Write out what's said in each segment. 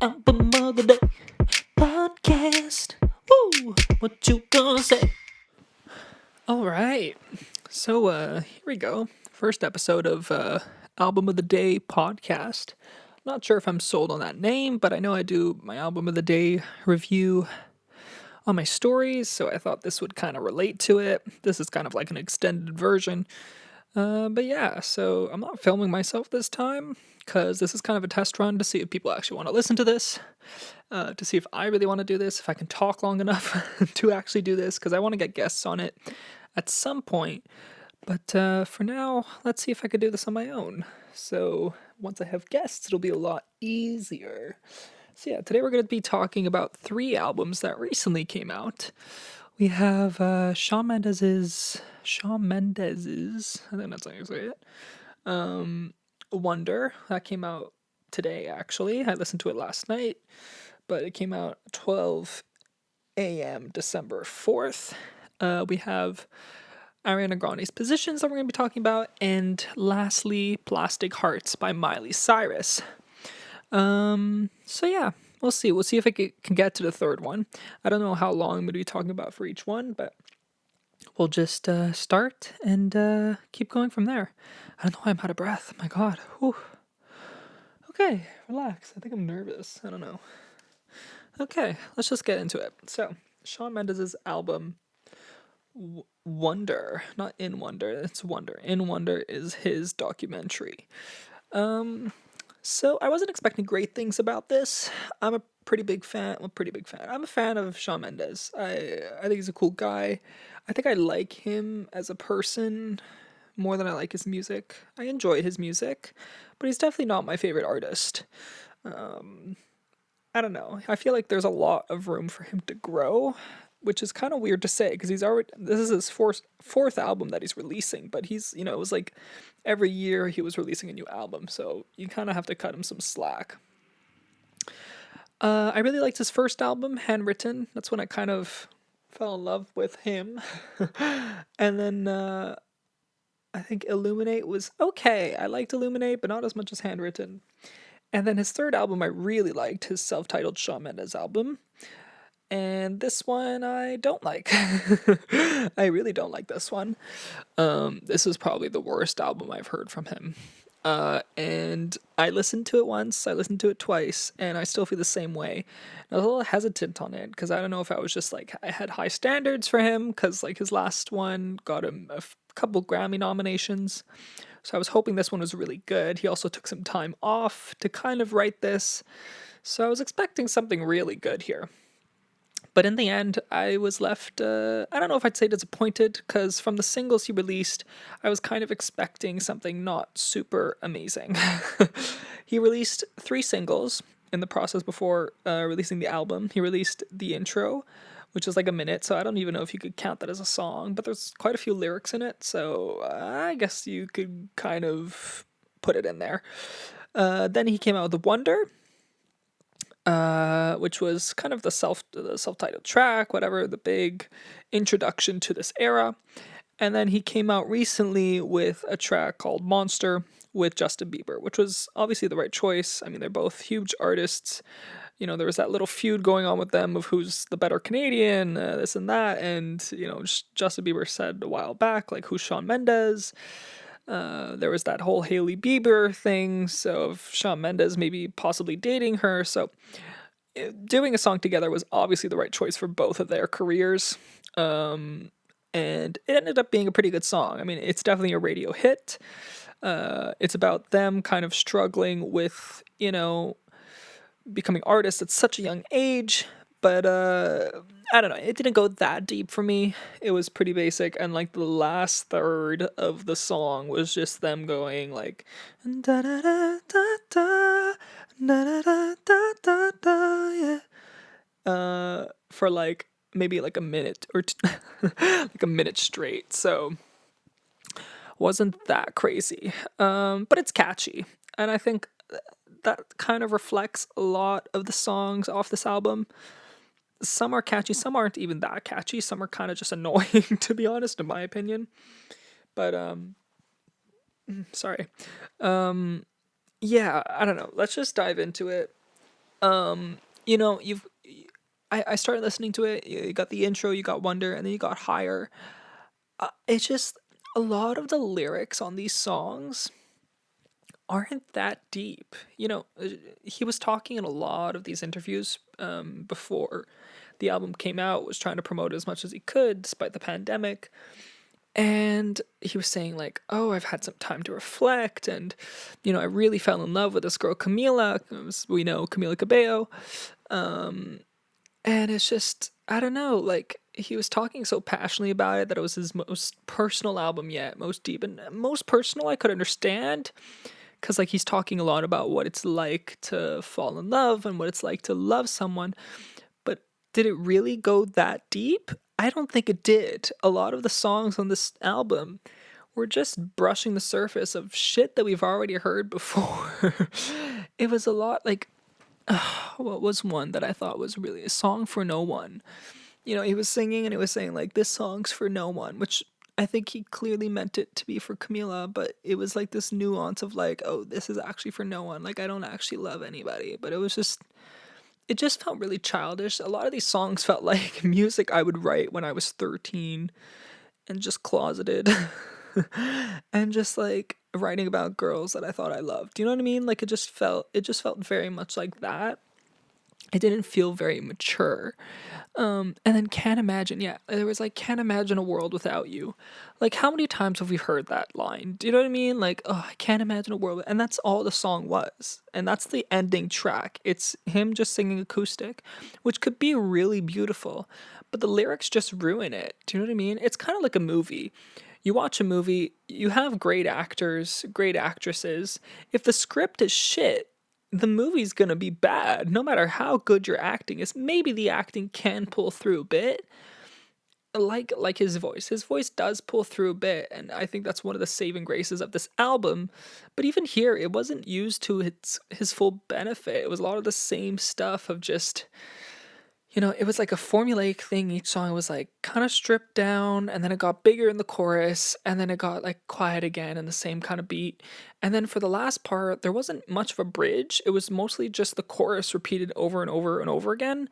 Album of the Day podcast. Woo! What you gonna say? All right. So here we go. First episode of Album of the Day podcast. Not sure if I'm sold on that name, but I know I do my Album of the Day review on my stories, so I thought this would kind of relate to it. This is kind of like an extended version. But yeah, so I'm not filming myself this time because this is kind of a test run to see if people actually want to listen to this, to see if I really want to do this, if I can talk long enough to actually do this, because I want to get guests on it at some point. But for now, let's see if I could do this on my own. So once I have guests, it'll be a lot easier. So yeah, today we're going to be talking about 3 albums that recently came out. We have Shawn Mendes's, I think that's how you say it, Wonder. That came out today, actually. I listened to it last night, but it came out 12 a.m. December 4th. We have Ariana Grande's Positions that we're going to be talking about, and lastly, Plastic Hearts by Miley Cyrus. So yeah, we'll see. We'll see if I can get to the third one. I don't know how long I'm going to be talking about for each one, but we'll just start and keep going from there. I don't know why I'm out of breath. My God. Whew. Okay, relax. I think I'm nervous. I don't know. Okay, let's just get into it. So, Shawn Mendes' album Wonder, not In Wonder, it's Wonder. In Wonder is his documentary. So I wasn't expecting great things about this. I'm a pretty big fan. I'm a fan of Shawn Mendes. I think he's a cool guy. I think I like him as a person more than I like his music. I enjoy his music, but he's definitely not my favorite artist. I don't know. I feel like there's a lot of room for him to grow, which is kind of weird to say because this is his fourth album that he's releasing, but it was like every year he was releasing a new album, so you kind of have to cut him some slack. I really liked his first album, Handwritten. That's when I kind of fell in love with him. And then I think Illuminate was okay. I liked Illuminate, but not as much as Handwritten. And then his third album I really liked, his self-titled Shawn Mendes album. And this one I don't like. I really don't like this one. This is probably the worst album I've heard from him. And I listened to it once, I listened to it twice, and I still feel the same way. I was a little hesitant on it because I don't know if I was just like, I had high standards for him because like his last one got him a couple Grammy nominations. So I was hoping this one was really good. He also took some time off to kind of write this. So I was expecting something really good here. But in the end, I was left, I don't know if I'd say disappointed, because from the singles he released, I was kind of expecting something not super amazing. He released 3 singles in the process before releasing the album. He released the intro, which is like a minute, so I don't even know if you could count that as a song, but there's quite a few lyrics in it, so I guess you could kind of put it in there. Then he came out with Wonder, which was kind of the self-titled track, whatever, the big introduction to this era. And then he came out recently with a track called Monster with Justin Bieber, which was obviously the right choice. I mean, they're both huge artists. There was that little feud going on with them of who's the better Canadian, this and that. And, Justin Bieber said a while back, like, who's Shawn Mendes? There was that whole Hailey Bieber thing, so of Shawn Mendes maybe possibly dating her. So doing a song together was obviously the right choice for both of their careers. And it ended up being a pretty good song. I mean, it's definitely a radio hit. It's about them kind of struggling with, becoming artists at such a young age. But I don't know, it didn't go that deep for me. It was pretty basic, and like the last third of the song was just them going like da da da da da da da da da da, yeah. For like maybe like a minute or like a minute straight. So wasn't that crazy. But it's catchy, and I think that kind of reflects a lot of the songs off this album. Some are catchy, some aren't even that catchy. Some are kind of just annoying, to be honest, in my opinion. But sorry. Yeah, I don't know. Let's just dive into it. You know, I started listening to it. You got the intro, you got Wonder, and then you got Higher. It's just a lot of the lyrics on these songs aren't that deep. He was talking in a lot of these interviews before the album came out, was trying to promote it as much as he could despite the pandemic. And he was saying, like, oh, I've had some time to reflect. And, I really fell in love with this girl, Camila. As we know, Camila Cabello. And it's just, I don't know, like, he was talking so passionately about it that it was his most personal album yet, most deep and most personal I could understand. Because, like, he's talking a lot about what it's like to fall in love and what it's like to love someone. But did it really go that deep? I don't think it did. A lot of the songs on this album were just brushing the surface of shit that we've already heard before. It was a lot like, what was one that I thought was really a song for no one? He was singing and he was saying, like, this song's for no one, which I think he clearly meant it to be for Camila, but it was like this nuance of, like, oh, this is actually for no one. Like, I don't actually love anybody. But it just felt really childish. A lot of these songs felt like music I would write when I was 13 and just closeted. And just like writing about girls that I thought I loved. You know what I mean? Like, it just felt very much like that. It didn't feel very mature. And then Can't Imagine, yeah, there was like Can't Imagine a World Without You. Like, how many times have we heard that line? Do you know what I mean? Like, oh, I can't imagine a world, and that's all the song was. And that's the ending track. It's him just singing acoustic, which could be really beautiful, but the lyrics just ruin it. Do you know what I mean? It's kind of like a movie. You watch a movie, you have great actors, great actresses. If the script is shit, the movie's gonna be bad, no matter how good your acting is. Maybe the acting can pull through a bit, like his voice. His voice does pull through a bit, and I think that's one of the saving graces of this album. But even here, it wasn't used to his full benefit. It was a lot of the same stuff of just, it was like a formulaic thing. Each song was like kind of stripped down, and then it got bigger in the chorus, and then it got like quiet again in the same kind of beat. And then for the last part, there wasn't much of a bridge. It was mostly just the chorus repeated over and over and over again,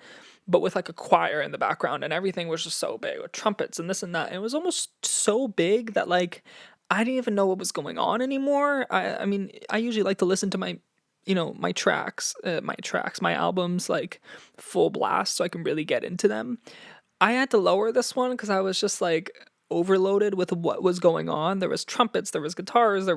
but with like a choir in the background, and everything was just so big with trumpets and this and that. And it was almost so big that, like, I didn't even know what was going on anymore. I mean, I usually like to listen to my albums, like, full blast so I can really get into them. I had to lower this one because I was just like overloaded with what was going on. There was trumpets, there was guitars,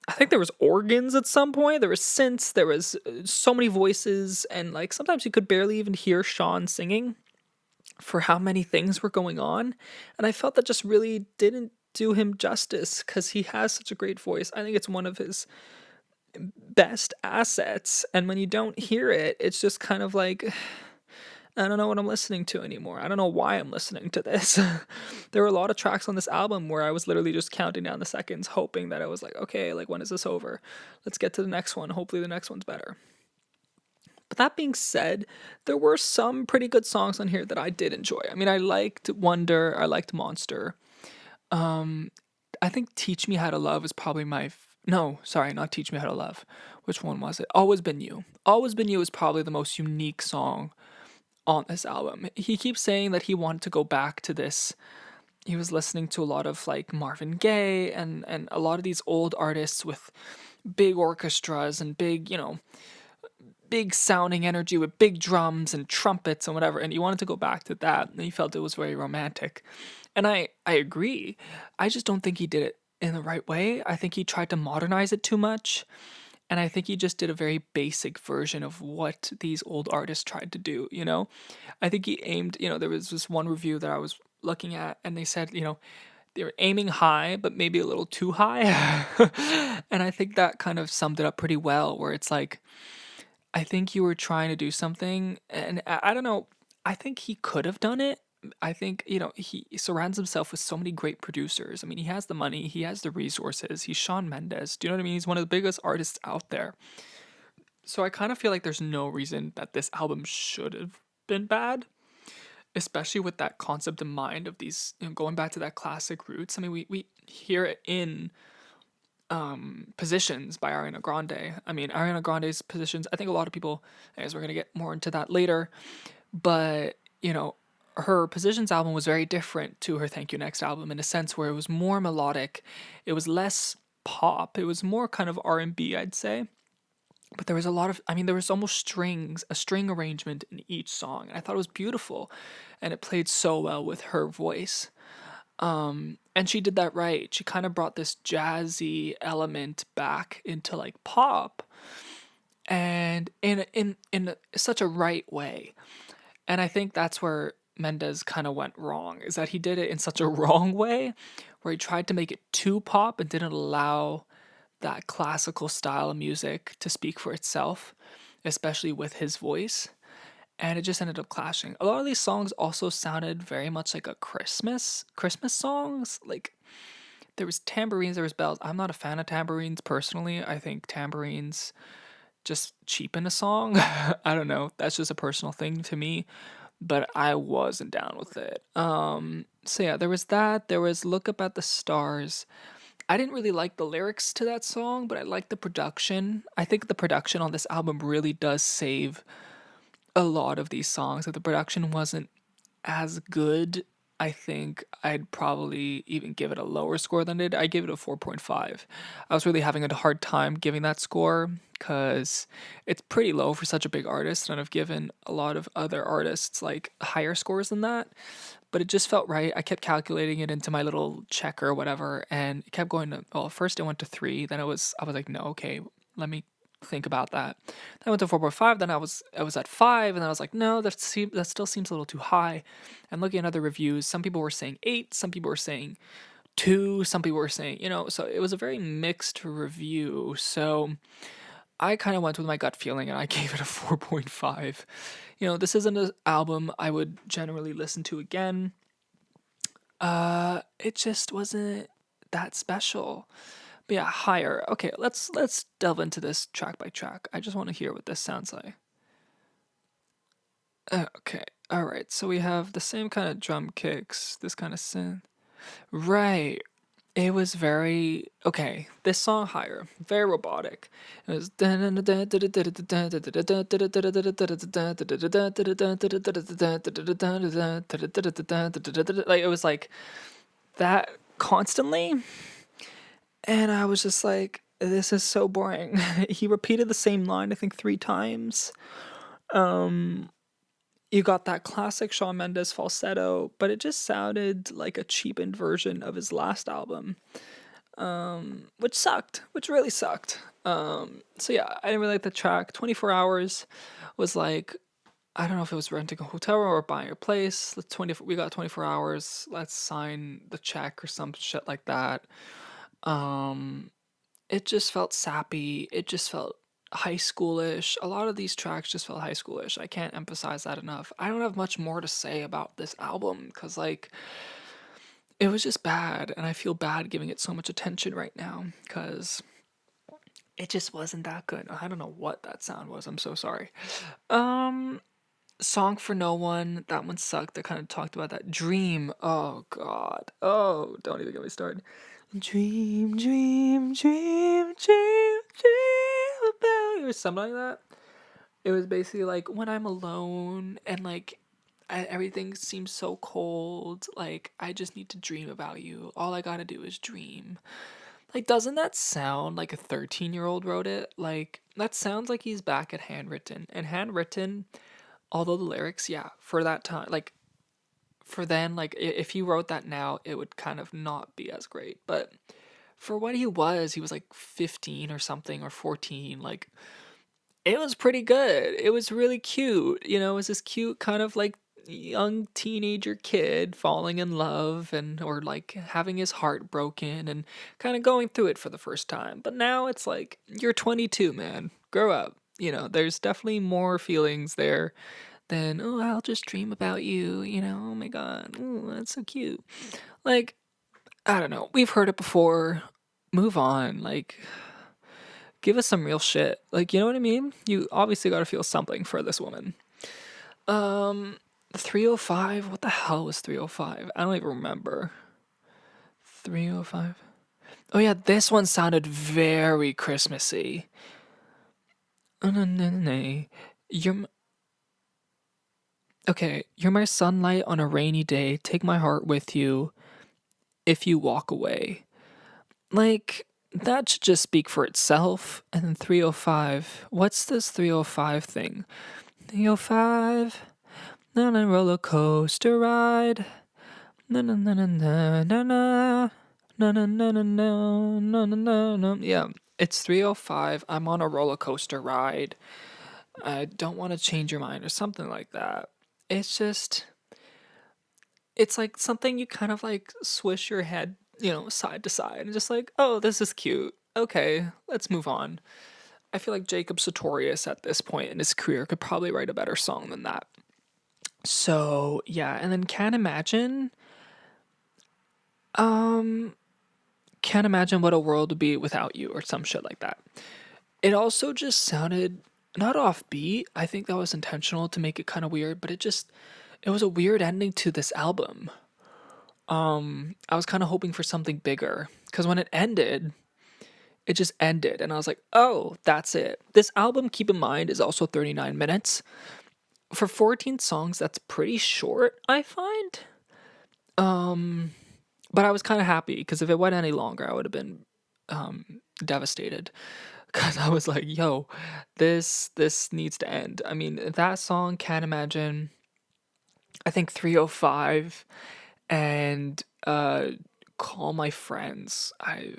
I think there was organs at some point, there was synths, there was so many voices, and like sometimes you could barely even hear Shawn singing for how many things were going on. And I felt that just really didn't do him justice because he has such a great voice. I think it's one of his best assets, and when you don't hear it, it's just kind of like, I don't know what I'm listening to anymore. I don't know why I'm listening to this. There were a lot of tracks on this album where I was literally just counting down the seconds, hoping that I was like, okay, like, when is this over? Let's get to the next one. Hopefully the next one's better. But that being said, there were some pretty good songs on here that I did enjoy. I mean, I liked Wonder, I liked Monster. I think Teach Me How to Love is probably no, sorry, not Teach Me How to Love. Which one was it? Always Been You. Always Been You is probably the most unique song on this album. He keeps saying that he wanted to go back to this. He was listening to a lot of like Marvin Gaye and a lot of these old artists with big orchestras and big, big sounding energy with big drums and trumpets and whatever. And he wanted to go back to that. And he felt it was very romantic. And I agree. I just don't think he did it in the right way. I think he tried to modernize it too much. And I think he just did a very basic version of what these old artists tried to do. I think he aimed, there was this one review that I was looking at, and they said, they were aiming high, but maybe a little too high. And I think that kind of summed it up pretty well, where it's like, I think you were trying to do something, and I don't know, I think he could have done it. I think, he surrounds himself with so many great producers. I mean, he has the money, he has the resources, he's Shawn Mendes. Do you know what I mean? He's one of the biggest artists out there. So I kind of feel like there's no reason that this album should have been bad, especially with that concept in mind of these, going back to that classic roots. I mean, we hear it in Positions by Ariana Grande. I mean, Ariana Grande's positions, I think a lot of people, as we're going to get more into that later, but, her Positions album was very different to her Thank You Next album in a sense where it was more melodic, it was less pop, it was more kind of R&B, I'd say. But there was a lot of, I mean, there was almost a string arrangement in each song, and I thought it was beautiful, and it played so well with her voice. And she did that right. She kind of brought this jazzy element back into like pop, and in such a right way. And I think that's where Mendes kind of went wrong, is that he did it in such a wrong way, where he tried to make it too pop and didn't allow that classical style of music to speak for itself, especially with his voice. And it just ended up clashing. A lot of these songs also sounded very much like a Christmas songs. Like there was tambourines, there was bells. I'm not a fan of tambourines personally. I think tambourines just cheapen a song. I don't know. That's just a personal thing to me, but I wasn't down with it. So yeah, there was that. There was Look Up at the Stars. I didn't really like the lyrics to that song, but I liked the production. I think the production on this album really does save a lot of these songs. If the production wasn't as good, I think I'd probably even give it a lower score than it did. I gave it a 4.5. I was really having a hard time giving that score because it's pretty low for such a big artist, and I've given a lot of other artists like higher scores than that. But it just felt right. I kept calculating it into my little checker or whatever, and it kept going to. Well, first it went to 3. Then I was like, no, okay, let me think about that. Then I went to 4.5. Then I was at 5, and then I was like, no, that still seems a little too high. And looking at other reviews, some people were saying 8, some people were saying 2, some people were saying, so it was a very mixed review. So I kind of went with my gut feeling, and I gave it a 4.5. This isn't an album I would generally listen to again. It just wasn't that special. But yeah, higher. Okay, let's delve into this track by track. I just want to hear what this sounds like. Okay, all right. So we have the same kind of drum kicks, this kind of synth. Right. It was very okay. This song higher, very robotic. It was like it was like that constantly, and I was just like, this is so boring. He repeated the same line I think 3 times. You got that classic Shawn Mendes falsetto, but it just sounded like a cheapened version of his last album, which sucked, which really sucked. So yeah, I didn't really like the track. 24 Hours was like, I don't know if it was renting a hotel room or buying a place. We got 24 hours. Let's sign the check or some shit like that. Um, it just felt sappy. It just felt high schoolish. A lot of these tracks just felt high schoolish. I can't emphasize that enough. I don't have much more to say about this album because, like, it was just bad, and I feel bad giving it so much attention right now because it just wasn't that good. I don't know what that sound was. I'm so sorry. Um, Song for No One. That one sucked. I kind of talked about that. Dream. Oh God. Oh, don't even get me started. Dream, dream, dream, dream, dream about you, or something like that. It was basically like when I'm alone and like everything seems so cold. Like I just need to dream about you. All I gotta do is dream. Like, doesn't that sound like a 13-year-old wrote it? Like that sounds like he's back at handwritten. And handwritten, although the lyrics, yeah, for that time, like for then, like if he wrote that now, it would kind of not be as great. But for what he was like 15 or something or 14. Like it was pretty good. It was really cute. It was this cute kind of like young teenager kid falling in love and or like having his heart broken and kind of going through it for the first time. But now it's like you're 22, man. Grow up. There's definitely more feelings there than, oh, I'll just dream about you, oh my god. Oh, that's so cute. Like, I don't know. We've heard it before. Move on. Like, give us some real shit. Like, you know what I mean? You obviously got to feel something for this woman. Um, 305. What the hell was 305? I don't even remember. 305. Oh yeah, this one sounded very Christmassy. You're okay. You're my sunlight on a rainy day. Take my heart with you if you walk away. Like, that should just speak for itself. And then 305. What's this 305 thing? 305. On a roller coaster ride. Na na na na na na na. Na na na na na na na na na. Yeah, it's 305. I'm on a roller coaster ride. I don't want to change your mind or something like that. It's just, it's like something you kind of like swish your head, side to side and just like, oh, this is cute. Okay, let's move on. I feel like Jacob Sartorius at this point in his career could probably write a better song than that. So, yeah, and then um, can't imagine what a world would be without you or some shit like that. It also just sounded not offbeat. I think that was intentional to make it kind of weird, but it was a weird ending to this album. I was kind of hoping for something bigger because when it ended, it just ended, and I was like, "Oh, that's it." This album, keep in mind, is also 39 minutes. For 14 songs, that's pretty short, I find. But I was kind of happy because if it went any longer, I would have been devastated because I was like, "Yo, this needs to end." I mean, that song, Can't Imagine. I think 305 and Call My Friends. I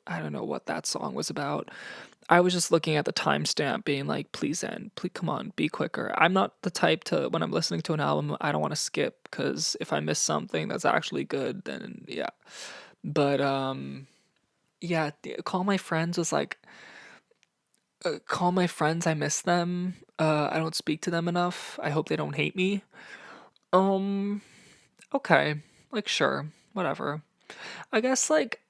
don't know what that song was about. I was just looking at the timestamp being like, please end. Please come on, be quicker. I'm not the type to when I'm listening to an album, I don't want to skip because if I miss something that's actually good, then yeah. But yeah, Call My Friends was like call my friends, I miss them. I don't speak to them enough. I hope they don't hate me. Um okay. Like sure, whatever. I guess like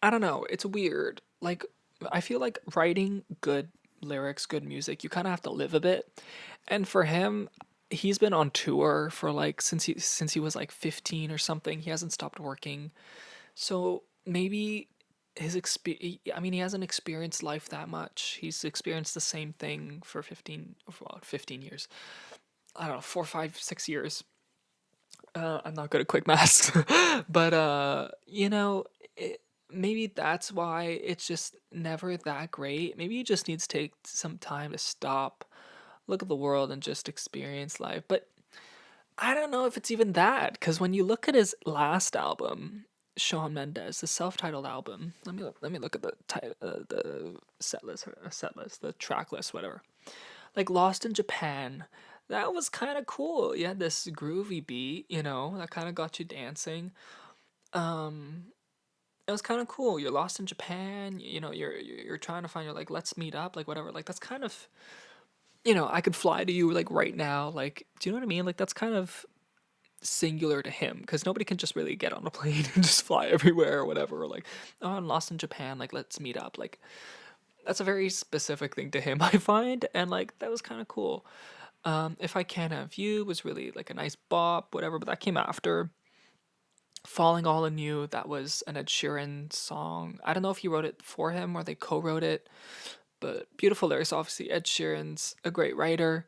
I don't know, it's weird. Like I feel like writing good lyrics, good music, you kind of have to live a bit. And for him, he's been on tour for like since he was like 15 or something. He hasn't stopped working. So maybe I mean he hasn't experienced life that much. He's experienced the same thing for 15 years. I don't know, 4, 5, 6 years. I'm not good at quick maths, but maybe that's why it's just never that great. Maybe he just needs to take some time to stop, look at the world, and just experience life. But I don't know if it's even that, because when you look at his last album, Shawn Mendes, the self-titled album. Let me look at the set list, the track list, whatever. Like Lost in Japan, that was kind of cool. You had this groovy beat, that kind of got you dancing. Um, it was kind of cool. You're lost in Japan. You're trying to find your like let's meet up, like whatever. Like that's kind of I could fly to you like right now. Like, do you know what I mean? Like that's kind of singular to him because nobody can just really get on a plane and just fly everywhere or whatever. Or like, oh, I'm lost in Japan. Like let's meet up. Like that's a very specific thing to him, I find, and like that was kind of cool. If I Can't Have You was really like a nice bop, whatever, but that came after. Falling All in You, that was an Ed Sheeran song. I don't know if he wrote it for him or they co-wrote it, but beautiful lyrics. Obviously, Ed Sheeran's a great writer.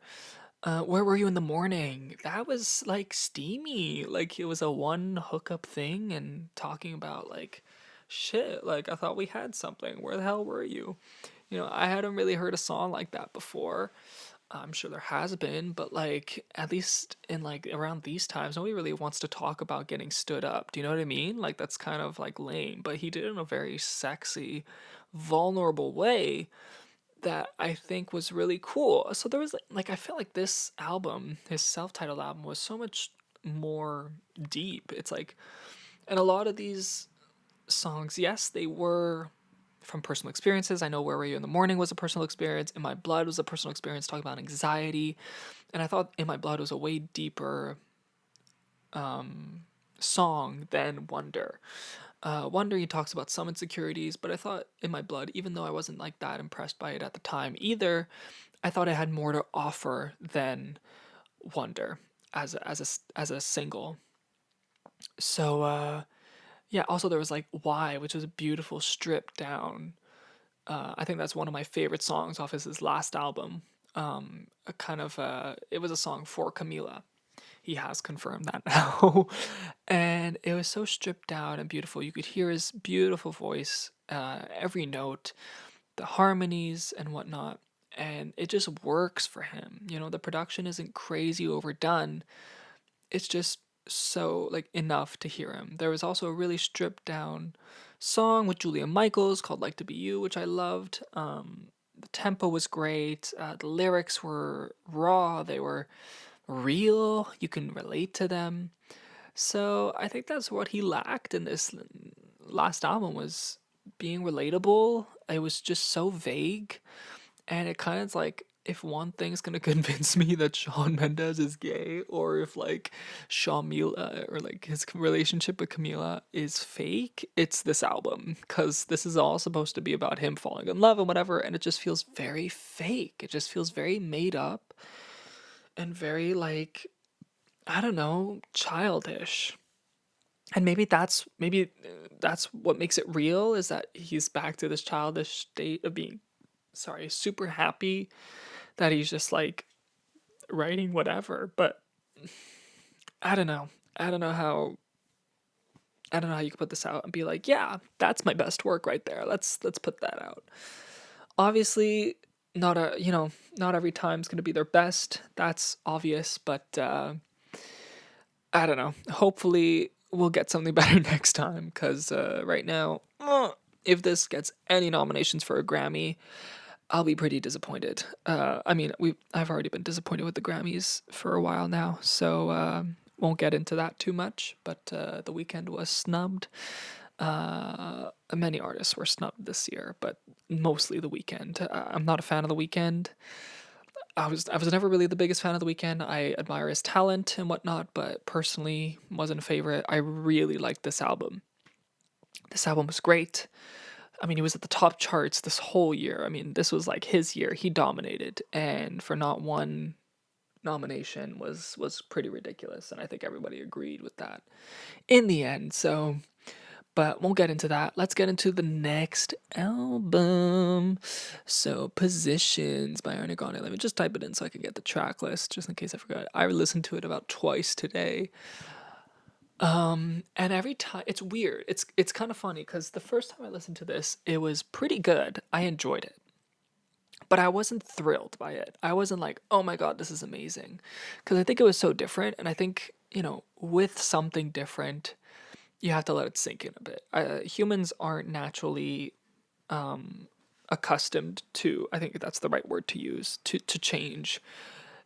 Where Were You in the Morning? That was like steamy. Like it was a one hookup thing and talking about like shit. Like I thought we had something. Where the hell were you? I hadn't really heard a song like that before. I'm sure there has been, but like at least in like around these times, nobody really wants to talk about getting stood up. Do you know what I mean? Like that's kind of like lame, but he did it in a very sexy, vulnerable way that I think was really cool. So there was like I felt like this album, his self-titled album, was so much more deep. It's like, and a lot of these songs, yes, they were from personal experiences. I know Where Were You in the Morning was a personal experience. In My Blood was a personal experience talking about anxiety. And I thought In My Blood was a way deeper song than Wonder. Wonder, he talks about some insecurities, but I thought In My Blood, even though I wasn't like that impressed by it at the time either, I thought it had more to offer than Wonder as a single. So Yeah, also there was like Why, which was a beautiful stripped down. I think that's one of my favorite songs off his last album. A kind of it was a song for Camila. He has confirmed that now. And it was so stripped down and beautiful. You could hear his beautiful voice, every note, the harmonies and whatnot. And it just works for him. You know, the production isn't crazy overdone. It's just so like enough to hear him. There was also a really stripped down song with Julia Michaels called Like to Be You, which I loved. The tempo was great. The lyrics were raw. They were real. You can relate to them. So I think that's what he lacked in this last album was being relatable. It was just so vague, and it kind of like if one thing's gonna convince me that Shawn Mendes is gay, or if like Shamila or like his relationship with Camila is fake, it's this album because this is all supposed to be about him falling in love and whatever, and it just feels very fake. It just feels very made up and very like I don't know, childish. And maybe that's what makes it real is that he's back to this childish state of being sorry, super happy that he's just like writing whatever. But I don't know. I don't know how I don't know how you could put this out and be like, yeah, that's my best work right there. Let's put that out. Obviously, not every time's gonna be their best. That's obvious, but I don't know. Hopefully, we'll get something better next time. Because right now, if this gets any nominations for a Grammy, I'll be pretty disappointed. I mean, I've already been disappointed with the Grammys for a while now, so won't get into that too much. But The Weeknd was snubbed. Many artists were snubbed this year, but mostly The Weeknd. I'm not a fan of The Weeknd. I was never really the biggest fan of The Weeknd. I admire his talent and whatnot, but personally wasn't a favorite. I really liked this album. This album was great. I mean, he was at the top charts this whole year. I mean, this was like his year. He dominated, and for not one nomination was pretty ridiculous, and I think everybody agreed with that in the end. So but won't get into that. Let's get into the next album. So, Positions by Ariana Grande. Let me just type it in so I can get the track list, just in case I forgot. I listened to it about twice today. And every time it's weird. It's kind of funny because the first time I listened to this, it was pretty good. I enjoyed it. But I wasn't thrilled by it. I wasn't like, oh my God, this is amazing. Because I think it was so different. And I think, with something different, you have to let it sink in a bit. Humans aren't naturally accustomed to, I think that's the right word to use, to change.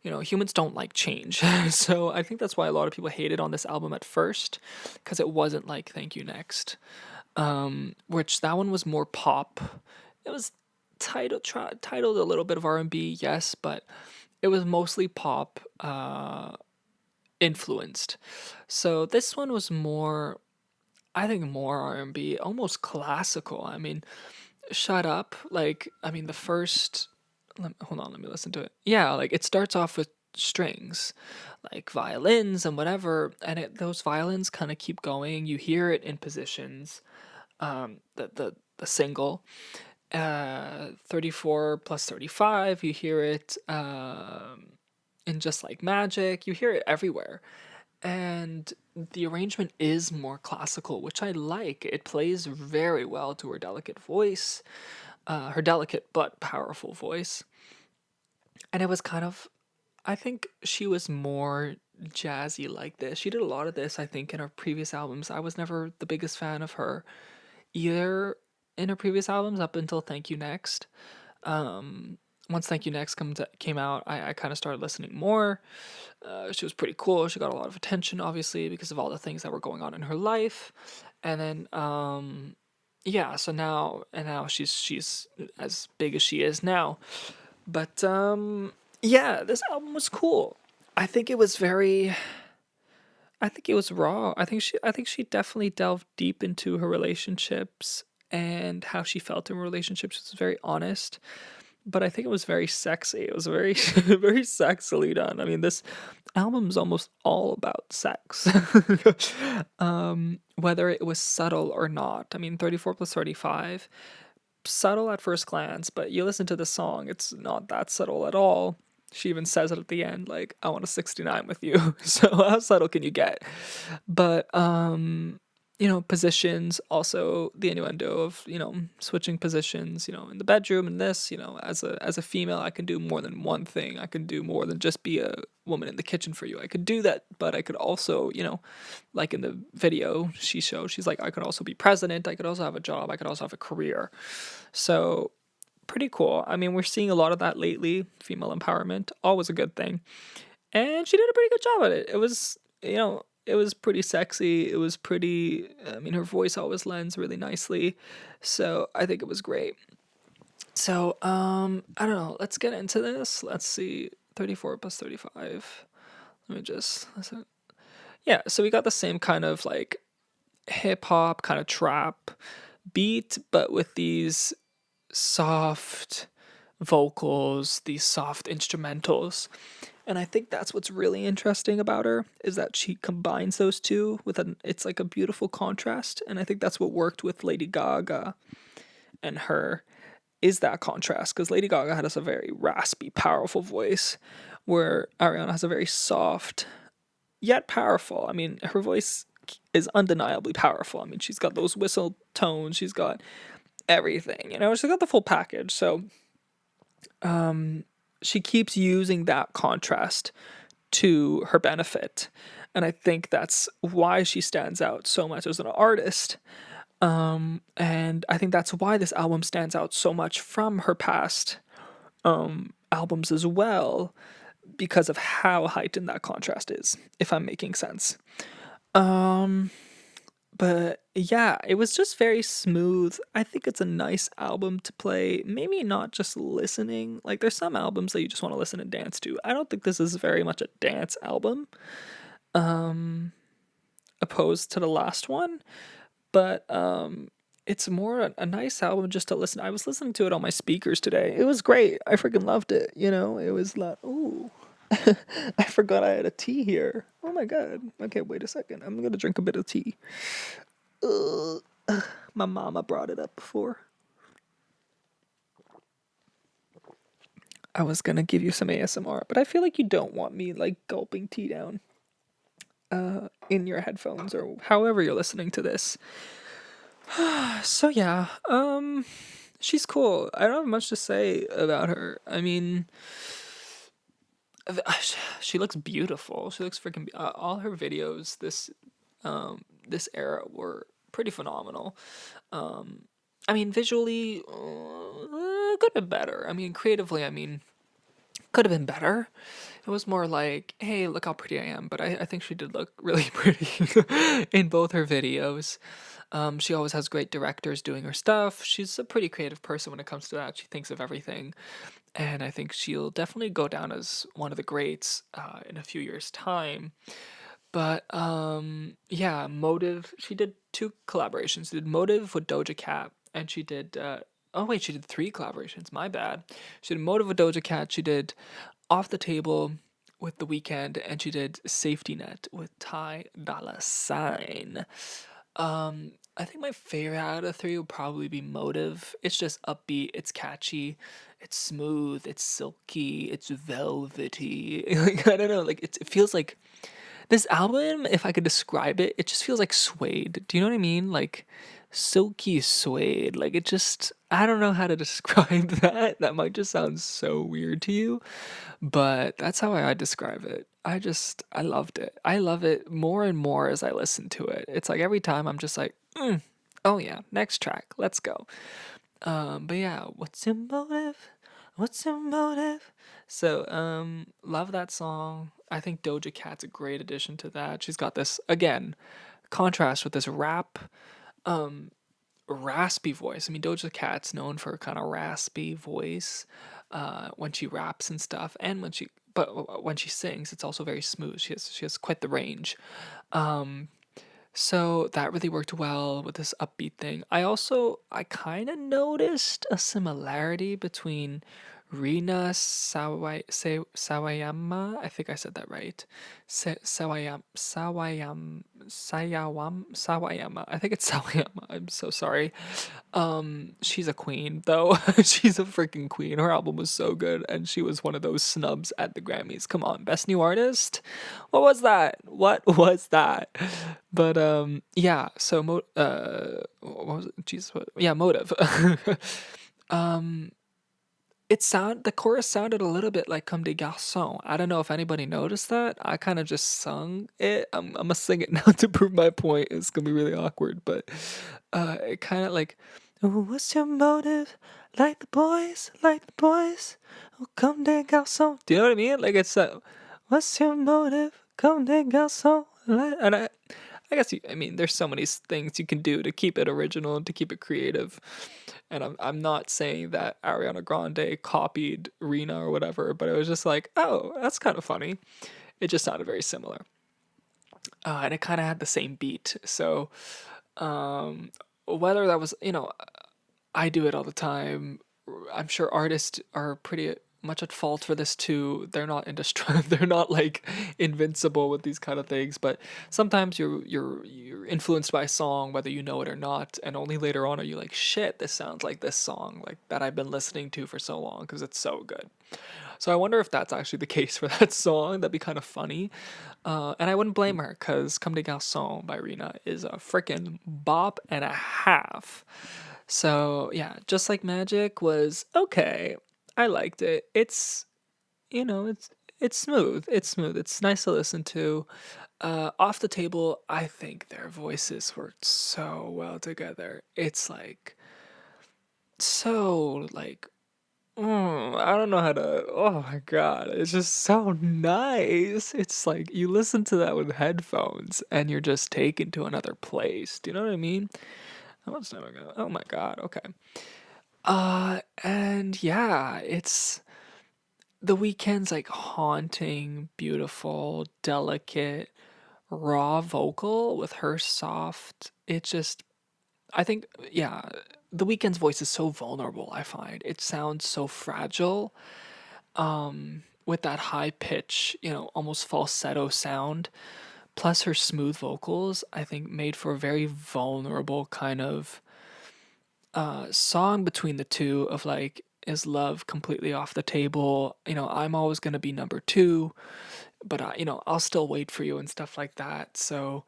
Humans don't like change. So I think that's why a lot of people hated on this album at first, because it wasn't like Thank You Next, which that one was more pop. It was titled a little bit of R&B, yes, but it was mostly pop influenced. So this one was more I think more R&B, almost classical. I mean, Shut Up, like I mean the first hold on, let me listen to it. Yeah, like it starts off with strings, like violins and whatever, and those violins kind of keep going. You hear it in Positions, the single, 34 plus 35, you hear it in Just Like Magic, you hear it everywhere. And the arrangement is more classical, which I like. It plays very well to her delicate voice, her delicate but powerful voice. And it was kind of, I think she was more jazzy like this. She did a lot of this, I think, in her previous albums. I was never the biggest fan of her either in her previous albums up until Thank You Next. Once Thank You Next came out, I kind of started listening more. She was pretty cool. She got a lot of attention, obviously, because of all the things that were going on in her life. And then, yeah. So now she's as big as she is now. But yeah, this album was cool. I think it was very. I think it was raw. I think she definitely delved deep into her relationships and how she felt in relationships. It was very honest. but I think it was very sexy. It was very very sexily done. I mean, this album's almost all about sex. Whether it was subtle or not. I mean, 34 plus 35, subtle at first glance, but you listen to the song, it's not that subtle at all. She even says it at the end, like, I want a 69 with you. So how subtle can you get? But positions, also the innuendo of, switching positions, in the bedroom and this, as a female, I can do more than one thing. I can do more than just be a woman in the kitchen for you. I could do that, but I could also, like in the video she's like, I could also be president, I could also have a job, I could also have a career. So pretty cool. I mean, we're seeing a lot of that lately. Female empowerment, always a good thing. And she did a pretty good job at it. It was pretty sexy. It was pretty, I mean, her voice always lends really nicely. So I think it was great. So, I don't know. Let's get into this. Let's see. 34 plus 35. Let me just listen. Yeah, so we got the same kind of like hip hop, kind of trap beat, but with these soft vocals, these soft instrumentals. And I think that's what's really interesting about her, is that she combines those two with it's like a beautiful contrast. And I think that's what worked with Lady Gaga and her, is that contrast, because Lady Gaga has a very raspy, powerful voice, where Ariana has a very soft yet powerful. I mean, her voice is undeniably powerful. I mean, she's got those whistle tones, she's got everything, she's got the full package. So she keeps using that contrast to her benefit. And I think that's why she stands out so much as an artist. And I think that's why this album stands out so much from her past albums as well, because of how heightened that contrast is, if I'm making sense. But yeah, it was just very smooth. I think it's a nice album to play. Maybe not just listening. Like, there's some albums that you just want to listen and dance to. I don't think this is very much a dance album, opposed to the last one. But it's more a nice album just to listen. I was listening to it on my speakers today. It was great. I freaking loved it. It was like, ooh. I forgot I had a tea here. Oh my god. Okay, wait a second. I'm gonna drink a bit of tea. My mama brought it up before. I was gonna give you some ASMR, but I feel like you don't want me like gulping tea down in your headphones or however you're listening to this. So yeah, she's cool. I don't have much to say about her. I mean, she looks beautiful. She looks freaking. All her videos this era were pretty phenomenal. I mean, visually, could have been better. I mean, creatively, I mean, could have been better. It was more like, hey, look how pretty I am. But I think she did look really pretty in both her videos. She always has great directors doing her stuff. She's a pretty creative person when it comes to that. She thinks of everything. And I think she'll definitely go down as one of the greats in a few years' time. But yeah, Motive. She did 2 collaborations. She did Motive with Doja Cat, and she did. Oh wait, she did 3 collaborations. My bad. She did Motive with Doja Cat. She did Off the Table with The Weeknd, and she did Safety Net with Ty Dolla $ign. I think my favorite out of the 3 would probably be Motive. It's just upbeat, it's catchy, it's smooth, it's silky, it's velvety. Like, I don't know, like it feels like this album, if I could describe it, it just feels like suede. Do you know what I mean? Like silky suede. Like it just, I don't know how to describe that. That might just sound so weird to you, but that's how I describe it. I loved it. I love it more and more as I listen to it. It's like every time I'm just like, oh yeah, next track, let's go. But yeah, what's your motive? What's your motive? So, love that song. I think Doja Cat's a great addition to that. She's got this, again, contrast with this raspy voice. I mean, Doja Cat's known for a kind of raspy voice when she raps and stuff, and when she sings, it's also very smooth. She has quite the range. So that really worked well with this upbeat thing. I kind of noticed a similarity between Sawayama. I think I said that right. Sawayama. I think it's Sawayama. I'm so sorry. She's a queen though. She's a freaking queen. Her album was so good, and she was one of those snubs at the Grammys. Come on, best new artist. What was that? What was that? But yeah. So what was it? Jesus, what? Yeah, Motive. um, the chorus sounded a little bit like Comme des Garçons. I don't know if anybody noticed that. I kind of just sung it. I'm gonna sing it now to prove my point. It's gonna be really awkward, but it kind of like, "Oh, what's your motive? Like the boys. Oh, comme des garçons." Do you know what I mean? Like it's what's your motive? Comme des garçons. And I guess I mean, there's so many things you can do to keep it original and to keep it creative. And I'm not saying that Ariana Grande copied Rena or whatever, but it was just like, oh, that's kind of funny. It just sounded very similar, and it kind of had the same beat. So um, whether that was, I do it all the time. I'm sure artists are pretty much at fault for this too. They're not indestructible. They're not like invincible with these kind of things. But sometimes you're influenced by a song, whether you know it or not, and only later on are you like, shit, this sounds like this song like that I've been listening to for so long because it's so good. So I wonder if that's actually the case for that song. That'd be kind of funny. And I wouldn't blame her because Comme des Garçons by Rena is a freaking bop and a half. So yeah, Just Like Magic was okay. I liked it. You know, it's smooth. It's smooth. It's nice to listen to. Off the Table, I think their voices worked so well together. It's like so like I don't know how to. Oh my god, it's just so nice. It's like you listen to that with headphones and you're just taken to another place. Do you know what I mean? I was never gonna. Oh my god. Okay. And yeah, it's the weekend's like haunting, beautiful, delicate, raw vocal with her soft. It just, I think, yeah, the weekend's voice is so vulnerable. I find it sounds so fragile. With that high pitch, almost falsetto sound, plus her smooth vocals, I think made for a very vulnerable kind of song between the two of like, is love completely off the table? I'm always going to be number two, but I'll still wait for you and stuff like that. So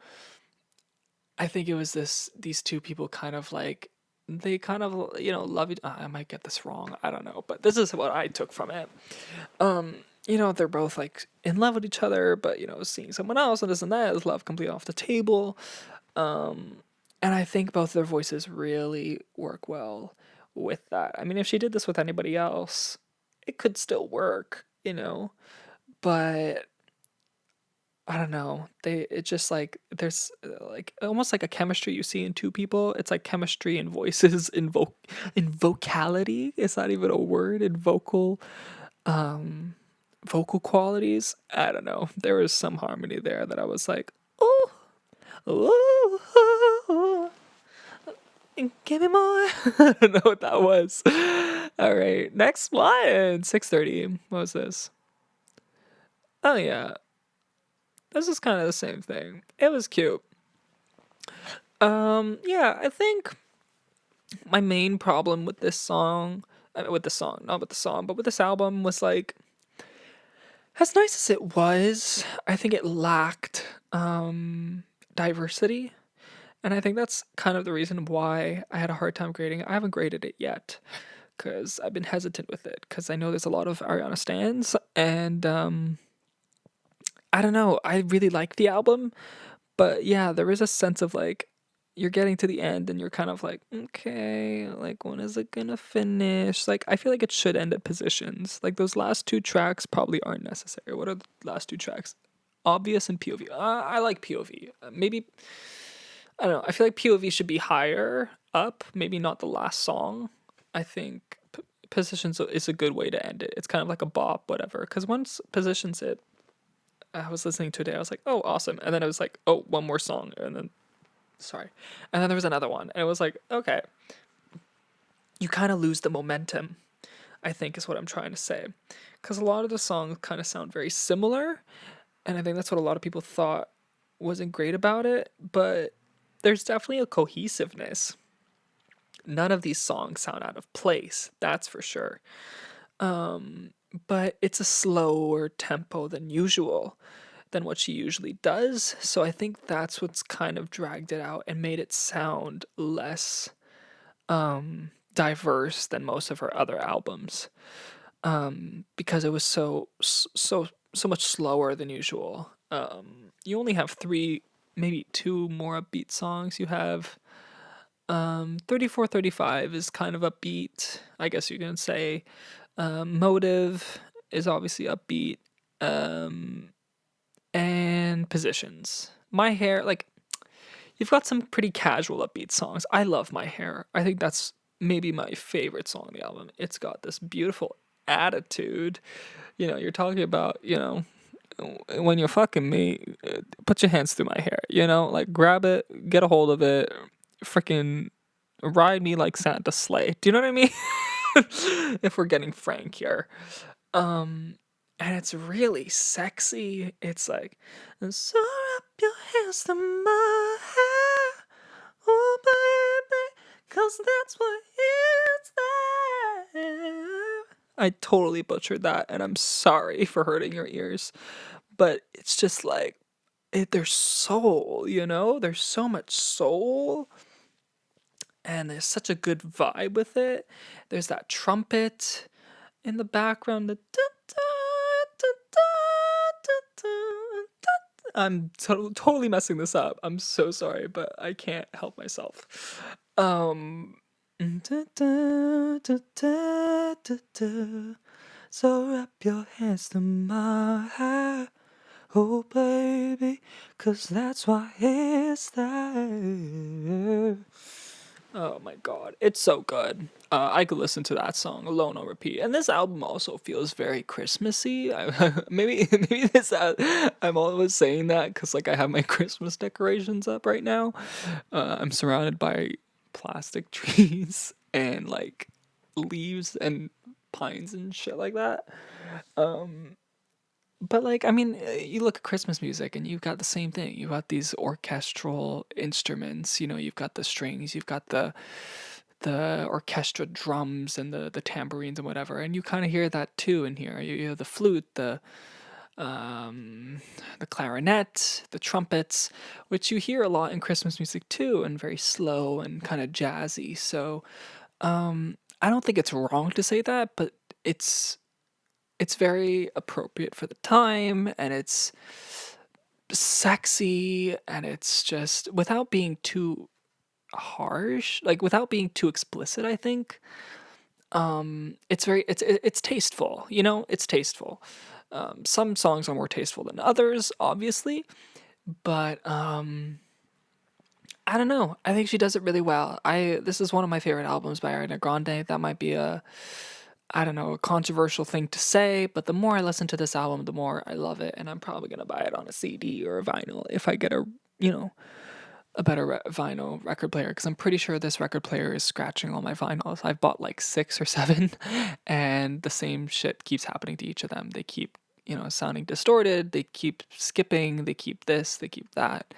I think it was these two people kind of like, they kind of, love it. I might get this wrong. I don't know, but this is what I took from it. They're both like in love with each other, but seeing someone else and this and that is love completely off the table. Um, and I think both their voices really work well with that. I mean, if she did this with anybody else, it could still work, but I don't know. It's just like there's like almost like a chemistry you see in two people. It's like chemistry in voices, in vocality. Is that even a word? In um vocal qualities. I don't know. There was some harmony there that I was like, oh, oh, give me more. I don't know what that was. All right, next one. 6:30. What was this? Oh yeah, this is kind of the same thing. It was cute. Yeah, I think my main problem with this song, with the song, not with the song, but with this album was like, as nice as it was, I think it lacked diversity. And I think that's kind of the reason why I had a hard time grading it. I haven't graded it yet because I've been hesitant with it because I know there's a lot of Ariana stans, and I don't know. I really like the album, but yeah, there is a sense of like you're getting to the end and you're kind of like, okay, like when is it gonna finish? Like I feel like it should end at Positions. Like those last two tracks probably aren't necessary. What are the last two tracks? Obvious and POV. I like POV. Maybe I don't know. I feel like POV should be higher up. Maybe not the last song. I think Positions is a good way to end it. It's kind of like a bop, whatever. Because once Positions it, I was listening to it today. I was like, oh, awesome. And then I was like, oh, one more song, and then Sorry. And then there was another one, and it was like, okay, you kind of lose the momentum, I think is what I'm trying to say. Because a lot of the songs kind of sound very similar, and I think that's what a lot of people thought wasn't great about it, but there's definitely a cohesiveness. None of these songs sound out of place, that's for sure. But it's a slower tempo than usual, than what she usually does. So I think that's what's kind of dragged it out and made it sound less diverse than most of her other albums. Because it was so much slower than usual. You only have three, maybe two more upbeat songs. You have 3435 is kind of upbeat, I guess you can say. Motive is obviously upbeat. And Positions. My Hair, like, you've got some pretty casual upbeat songs. I love My Hair. I think that's maybe my favorite song on the album. It's got this beautiful attitude. You're talking about, when you're fucking me, put your hands through my hair, like grab it, get a hold of it, freaking ride me like Santa sleigh. Do you know what I mean? If we're getting frank here. And it's really sexy. It's like, so wrap your hands to my hair, oh baby, 'cause that's what it's there. I totally butchered that, and I'm sorry for hurting your ears, but it's just like, there's soul, There's so much soul, and there's such a good vibe with it. There's that trumpet in the background. I'm totally messing this up. I'm so sorry, but I can't help myself. So wrap your hands to my hair, oh baby, 'cause that's why it's there. Oh my god, it's so good. I could listen to that song alone on repeat. And this album also feels very Christmassy. Maybe this I'm always saying that because like I have my Christmas decorations up right now. I'm surrounded by plastic trees and like leaves and pines and shit like that. But like, I mean, you look at Christmas music and you've got the same thing. You've got these orchestral instruments, you've got the strings, you've got the orchestra drums and the tambourines and whatever, and you kind of hear that too in here. You hear the flute, the clarinet, the trumpets, which you hear a lot in Christmas music too, and very slow and kind of jazzy. So I don't think it's wrong to say that, but it's it's very appropriate for the time, and it's sexy, and it's just without being too harsh, like without being too explicit, I think. It's tasteful, it's tasteful. Some songs are more tasteful than others, obviously, but I don't know. I think she does it really well. I This is one of my favorite albums by Ariana Grande. That might be a, I don't know, a controversial thing to say, but the more I listen to this album, the more I love it, and I'm probably gonna buy it on a CD or a vinyl if I get you know, a better vinyl record player, because I'm pretty sure this record player is scratching all my vinyls. I've bought like six or seven, and the same shit keeps happening to each of them. They keep, sounding distorted. They keep skipping. They keep this. They keep that.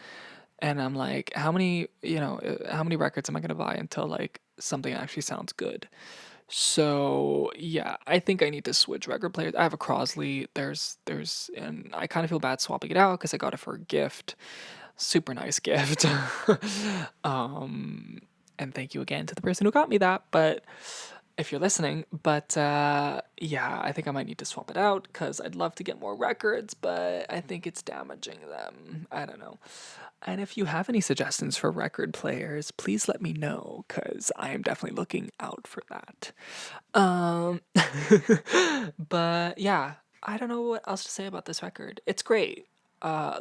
And I'm like, how many records am I gonna buy until like something actually sounds good? So yeah, I think I need to switch record players. I have a Crosley. And I kind of feel bad swapping it out because I got it for a gift. Super nice gift. And thank you again to the person who got me that. But if you're listening, but yeah, I think I might need to swap it out because I'd love to get more records, but I think it's damaging them. I don't know. And if you have any suggestions for record players, please let me know because I am definitely looking out for that. Um, but yeah, I don't know what else to say about this record. It's great.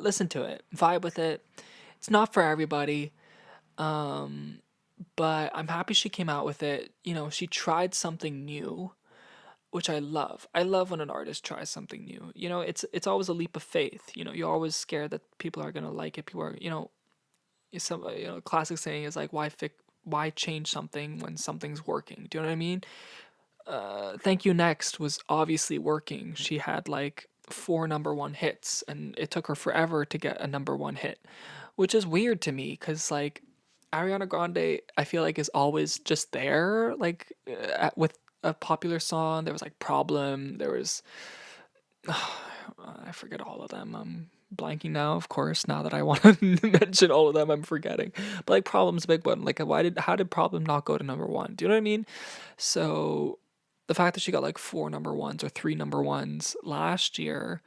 Listen to it, vibe with it. It's not for everybody, but I'm happy she came out with it. She tried something new, which I love. I love when an artist tries something new. It's always a leap of faith. You're always scared that people are gonna like it. People are, some classic saying is like, why change something when something's working? Do you know what I mean? Thank You Next was obviously working. She had like four number one hits, and it took her forever to get a number one hit, which is weird to me because like Ariana Grande, I feel like is always just there. Like with a popular song, there was like Problem. There was I forget all of them. I'm blanking now, of course. Now that I want to mention all of them, I'm forgetting. But like Problem's a big one. Like how did Problem not go to number one? Do you know what I mean? So the fact that she got like four number ones or three number ones last year,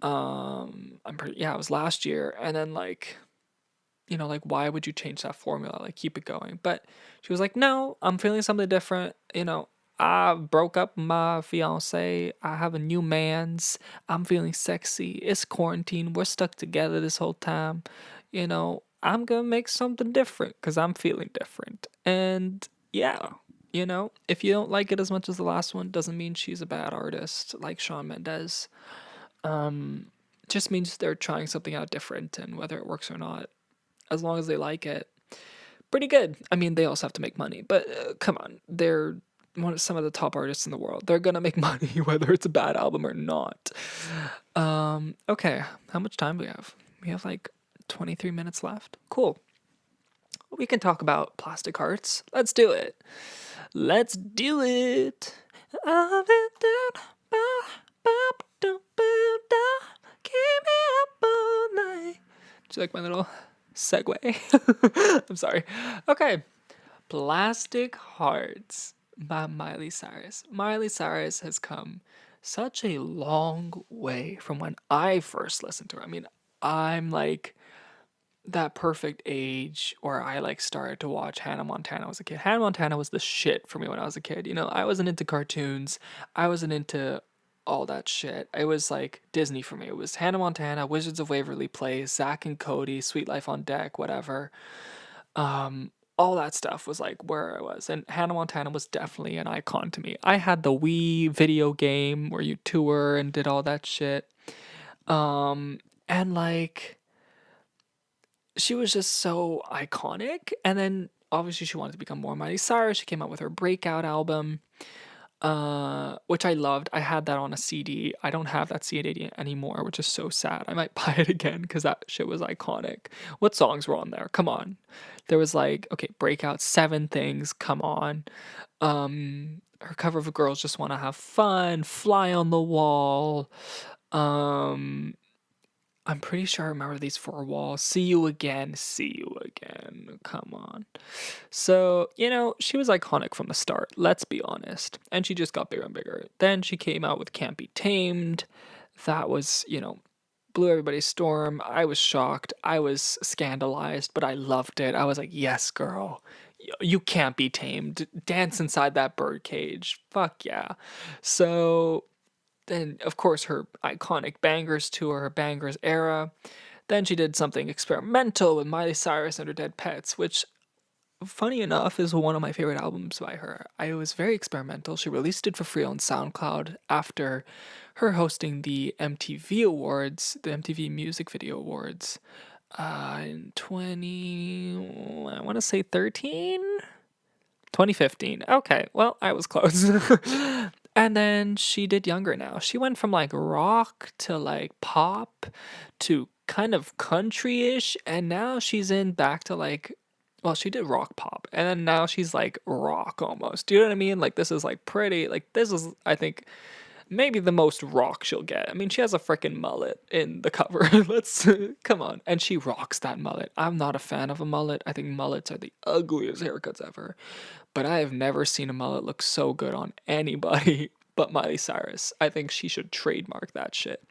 I'm pretty yeah, it was last year. And then like, like why would you change that formula? Like keep it going. But she was like, no, I'm feeling something different. I broke up with my fiance. I have a new man's. I'm feeling sexy. It's quarantine. We're stuck together this whole time. I'm gonna make something different because I'm feeling different. And yeah, if you don't like it as much as the last one, doesn't mean she's a bad artist like Shawn Mendes. Just means they're trying something out different, and whether it works or not, as long as they like it, pretty good. I mean, they also have to make money, but come on, they're some of the top artists in the world. They're gonna make money whether it's a bad album or not. Okay, how much time do we have? We have like 23 minutes left. Cool. We can talk about Plastic Hearts. Let's do it. Let's do it. I've been down, keep me up all night. Do you like my little segue? I'm sorry. Okay. Plastic Hearts by Miley Cyrus. Miley Cyrus has come such a long way from when I first listened to her. I mean, I'm like that perfect age where I like started to watch Hannah Montana as a kid. Hannah Montana was the shit for me when I was a kid. I wasn't into cartoons. I wasn't into all that shit. It was like Disney for me. It was Hannah Montana, Wizards of Waverly Place, Zack and Cody, Sweet Life on Deck, whatever. All that stuff was like where I was. And Hannah Montana was definitely an icon to me. I had the Wii video game where you tour and did all that shit. And like she was just so iconic. And then obviously she wanted to become more Miley Cyrus. She came out with her breakout album, which I loved. I had that on a CD. I don't have that CD anymore, which is so sad. I might buy it again because that shit was iconic. What songs were on there? Come on. There was like, okay, Breakout, Seven Things, come on. Her cover of Girls Just Wanna Have Fun, Fly on the Wall. I'm pretty sure I remember these four walls. See You Again, See You Again. Come on. So, she was iconic from the start, let's be honest. And she just got bigger and bigger. Then she came out with Can't Be Tamed. That was, blew everybody's storm. I was shocked. I was scandalized, but I loved it. I was like, yes, girl. You can't be tamed. Dance inside that birdcage. Fuck yeah. So then, of course, her iconic Bangers tour, her Bangers era. Then she did something experimental with Miley Cyrus and her Dead Pets, which, funny enough, is one of my favorite albums by her. It was very experimental. She released it for free on SoundCloud after her hosting the MTV Awards, the MTV Music Video Awards, in I want to say 2015. Okay, well, I was close. And then she did Younger Now. She went from like rock to like pop to kind of country-ish, and now she's in back to like, well, she did rock pop, and then now she's like rock almost. Do you know what I mean? Like this is like pretty, like this is, I think, maybe the most rock she'll get. I mean, she has a freaking mullet in the cover. Let's come on. And she rocks that mullet. I'm not a fan of a mullet. I think mullets are the ugliest haircuts ever. But I have never seen a mullet look so good on anybody but Miley Cyrus. I think she should trademark that shit.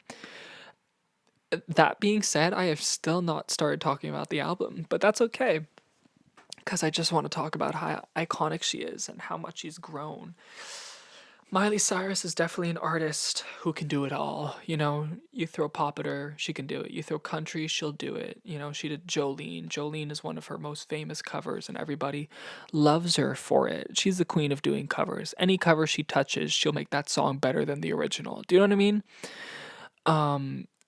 That being said, I have still not started talking about the album, but that's okay. Because I just want to talk about how iconic she is and how much she's grown. Miley Cyrus is definitely an artist who can do it all. You throw pop at her, she can do it. You throw country, she'll do it. She did Jolene. Jolene is one of her most famous covers, and everybody loves her for it. She's the queen of doing covers. Any cover she touches, she'll make that song better than the original. Do you know what I mean?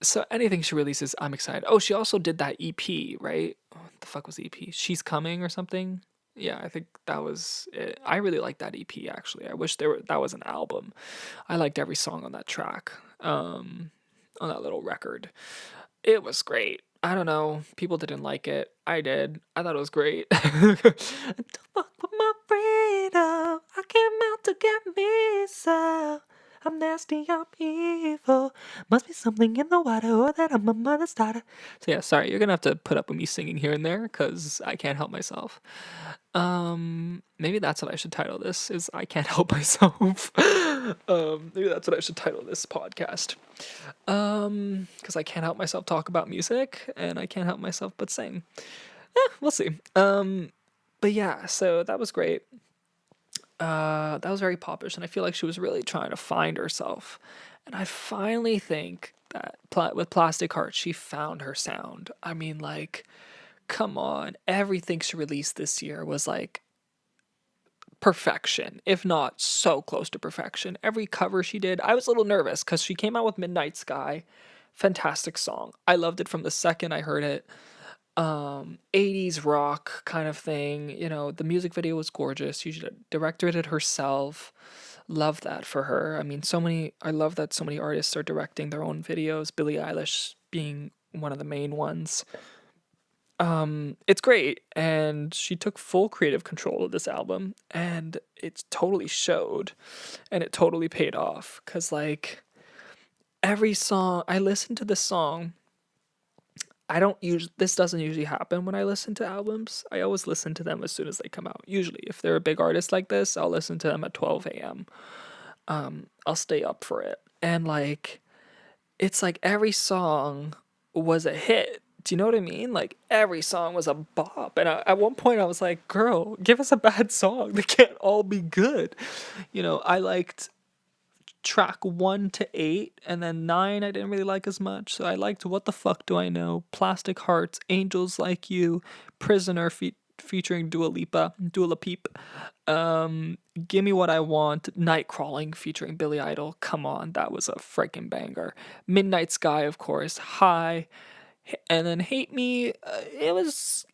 So anything she releases, I'm excited. Oh, she also did that EP, right? What the fuck was the EP? She's Coming or something? Yeah, I think that was it. I really like that EP actually. I wish that was an album. I liked every song on that track. On that little record. It was great. I don't know. People didn't like it. I did. I thought it was great. Don't fuck with my freedom. I came out to get me so. I'm nasty, I'm evil. Must be something in the water or that I'm a mother's daughter. So yeah, sorry, you're gonna have to put up with me singing here and there because I can't help myself. Maybe that's what I should title this, is I can't help myself. Maybe that's what I should title this podcast. Because I can't help myself talk about music, and I can't help myself but sing. We'll see. But yeah, so that was great. That was very popish, and I feel like she was really trying to find herself. And I finally think that with Plastic Heart, she found her sound. I mean, like, come on, everything she released this year was like perfection, if not so close to perfection. Every cover she did, I was a little nervous because she came out with Midnight Sky. Fantastic song. I loved it from the second I heard it. 80s rock kind of thing. You know, the music video was gorgeous. She directed it herself. Love that for her. I mean, I love that so many artists are directing their own videos, Billie Eilish being one of the main ones. It's great, and she took full creative control of this album, and it totally showed, and it totally paid off. Cause like every song, I listened to this song. I don't use this doesn't usually happen when I listen to albums. I always listen to them as soon as they come out. Usually, if they're a big artist like this, I'll listen to them at 12 a.m. I'll stay up for it, and like it's like every song was a hit. Do you know what I mean? Like every song was a bop. And at one point I was like, girl, give us a bad song. They can't all be good. You know, I liked track 1 to 8, and then 9 I didn't really like as much. So I liked What the Fuck Do I Know, Plastic Hearts, Angels Like You, Prisoner featuring Dua Peep. Gimme What I Want, Night Crawling featuring Billy Idol. Come on, that was a freaking banger. Midnight Sky, of course. High, and then Hate Me. It was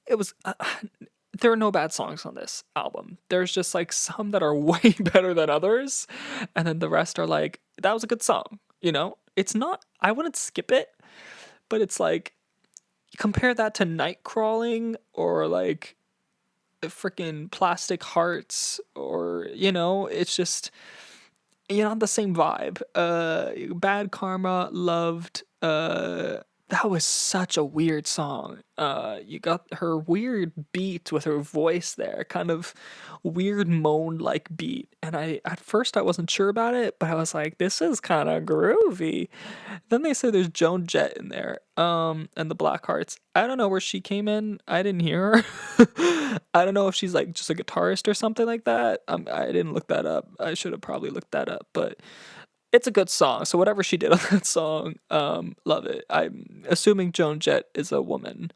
there are no bad songs on this album. There's just like some that are way better than others, and then the rest are like, that was a good song. You know, it's not. I wouldn't skip it, but it's like, compare that to Night Crawling or like freaking Plastic Hearts, or it's just not the same vibe. Bad Karma, loved. That was such a weird song. You got her weird beat with her voice there, kind of weird moan like beat. And at first I wasn't sure about it, but I was like, this is kind of groovy. Then they say there's Joan Jett in there, and the Black Hearts. I don't know where she came in. I didn't hear her. I don't know if she's like just a guitarist or something like that. I didn't look that up. I should have probably looked that up, but it's a good song. So whatever she did on that song, love it. I'm assuming Joan Jett is a woman,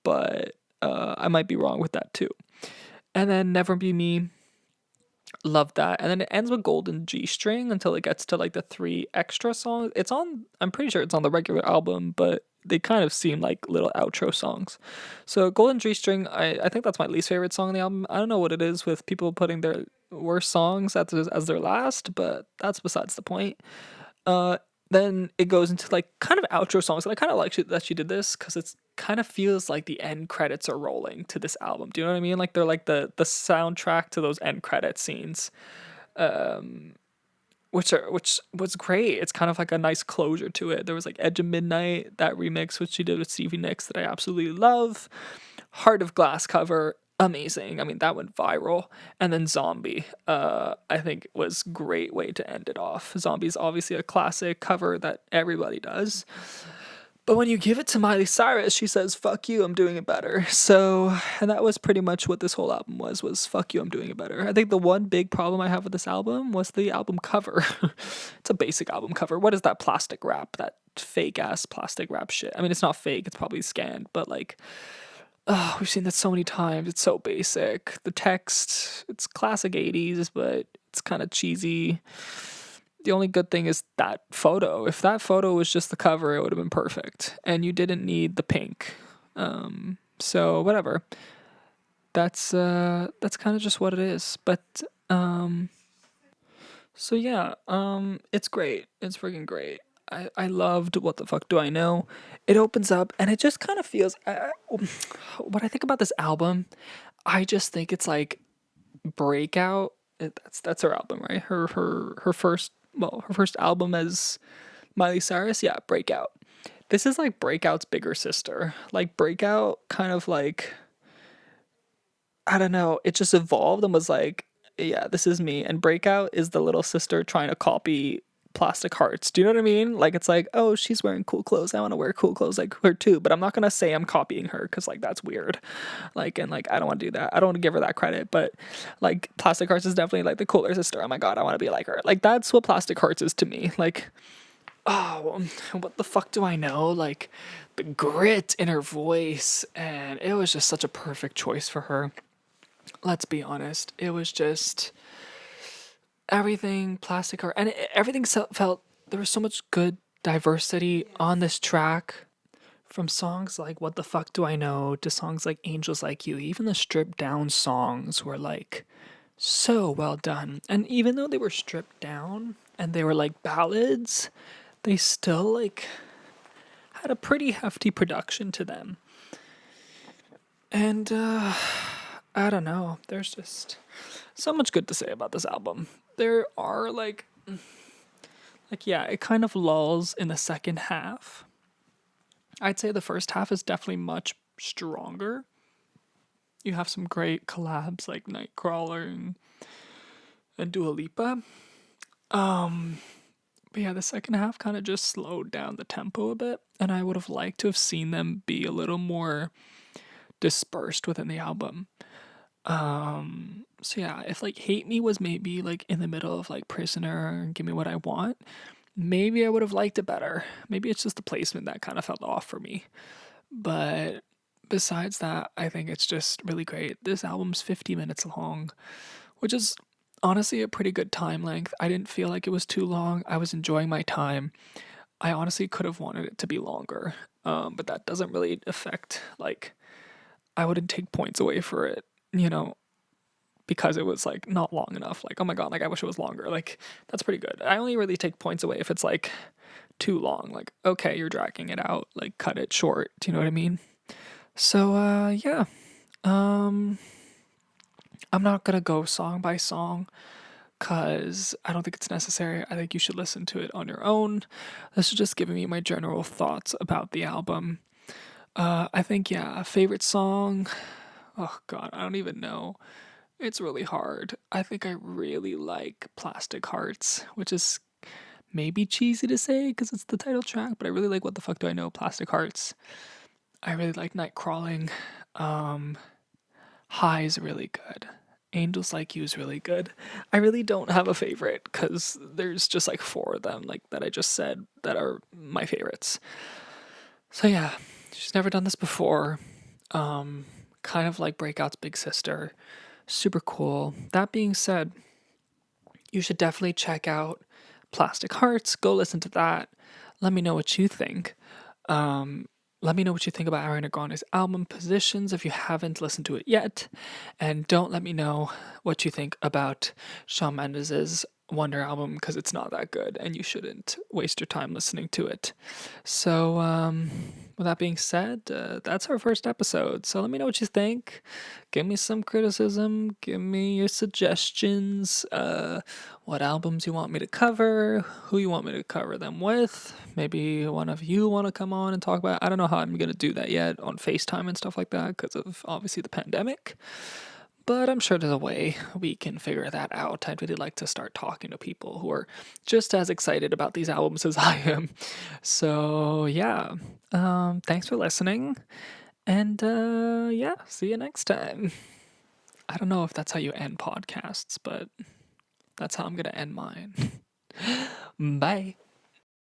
but I might be wrong with that too. And then Never Be Me, love that. And then it ends with Golden G String until it gets to like the 3 extra songs. I'm pretty sure it's on the regular album, but they kind of seem like little outro songs. So Golden G String, I think that's my least favorite song on the album. I don't know what it is with people putting their worst songs as their last, but that's besides the point. Then it goes into like kind of outro songs, and I kind of like that she did this because it's kind of feels like the end credits are rolling to this album. Do you know what I mean? Like they're like the soundtrack to those end credit scenes, which was great. It's kind of like a nice closure to it. There was like Edge of Midnight, that remix which she did with Stevie Nicks that I absolutely love. Heart of Glass cover, amazing. I mean, that went viral. And then Zombie, I think was great way to end it off. Zombie's obviously a classic cover that everybody does. But when you give it to Miley Cyrus, she says, fuck you, I'm doing it better. So, and that was pretty much what this whole album was fuck you, I'm doing it better. I think the one big problem I have with this album was the album cover. It's a basic album cover. What is that plastic wrap? That fake ass plastic wrap shit. I mean, it's not fake, it's probably scanned, but like, oh, we've seen that so many times. It's so basic. The text, it's classic 80s, but it's kind of cheesy. The only good thing is that photo. If that photo was just the cover, it would have been perfect. And you didn't need the pink. So whatever. That's kind of just what it is. But um so yeah, it's great. It's freaking great. I loved What the Fuck Do I Know? It opens up and it just kind of feels what I think about this album, I just think it's like Breakout. That's her album, right? Her first, well, her first album as Miley Cyrus, yeah, Breakout. This is like Breakout's bigger sister. Like Breakout kind of like, I don't know, it just evolved and was like, yeah, this is me. And Breakout is the little sister trying to copy Plastic Hearts. Do you know what I mean? Like it's like, oh, she's wearing cool clothes. I want to wear cool clothes like her too. But I'm not gonna say I'm copying her because like that's weird. Like and like I don't want to do that. I don't want to give her that credit. But like Plastic Hearts is definitely like the cooler sister. Oh my god, I want to be like her. Like that's what Plastic Hearts is to me. Like oh, what the fuck do I know? Like the grit in her voice, and it was just such a perfect choice for her. Let's be honest. It was just everything plastic art, and everything felt there was so much good diversity on this track. From songs like What the Fuck Do I Know to songs like Angels Like You, even the stripped down songs were like so well done. And even though they were stripped down and they were like ballads, they still like had a pretty hefty production to them. And I don't know, there's just so much good to say about this album. There are like yeah, it kind of lulls in the second half. I'd say the first half is definitely much stronger. You have some great collabs like Nightcrawler and Dua Lipa. But yeah, the second half kind of just slowed down the tempo a bit, and I would have liked to have seen them be a little more dispersed within the album. So yeah, if like Hate Me was maybe like in the middle of like Prisoner and Give Me What I Want, maybe I would have liked it better. Maybe it's just the placement that kind of felt off for me. But besides that, I think it's just really great. This album's 50 minutes long, which is honestly a pretty good time length. I didn't feel like it was too long. I was enjoying my time. I honestly could have wanted it to be longer, but that doesn't really affect, like, I wouldn't take points away for it, you know, because it was like not long enough. Like, oh my god, like I wish it was longer. Like, that's pretty good. I only really take points away if it's like too long. Like, okay, you're dragging it out, like cut it short. Do you know what I mean? So yeah. Um I'm not gonna go song by song because I don't think it's necessary. I think you should listen to it on your own. This is just giving me my general thoughts about the album. I think, yeah, favorite song. Oh, God, I don't even know. It's really hard. I think I really like Plastic Hearts, which is maybe cheesy to say because it's the title track, but I really like What the Fuck Do I Know, Plastic Hearts. I really like Night Crawling. High is really good. Angels Like You is really good. I really don't have a favorite because there's just like four of them, like that I just said, that are my favorites. So yeah, she's never done this before. Kind of like Breakout's big sister. Super cool. That being said, you should definitely check out Plastic Hearts. Go listen to that. Let me know what you think. Let me know what you think about Ariana Grande's album Positions if you haven't listened to it yet. And don't let me know what you think about Shawn Mendes' Wonder album because it's not that good and you shouldn't waste your time listening to it. So, with that being said, that's our first episode. So let me know what you think. Give me some criticism. Give me your suggestions. What albums you want me to cover, who you want me to cover them with. Maybe one of you want to come on and talk about it. I don't know how I'm going to do that yet on FaceTime and stuff like that because of obviously the pandemic. But I'm sure there's a way we can figure that out. I'd really like to start talking to people who are just as excited about these albums as I am. So, yeah. Thanks for listening. And, yeah, see you next time. I don't know if that's how you end podcasts, but that's how I'm going to end mine. Bye.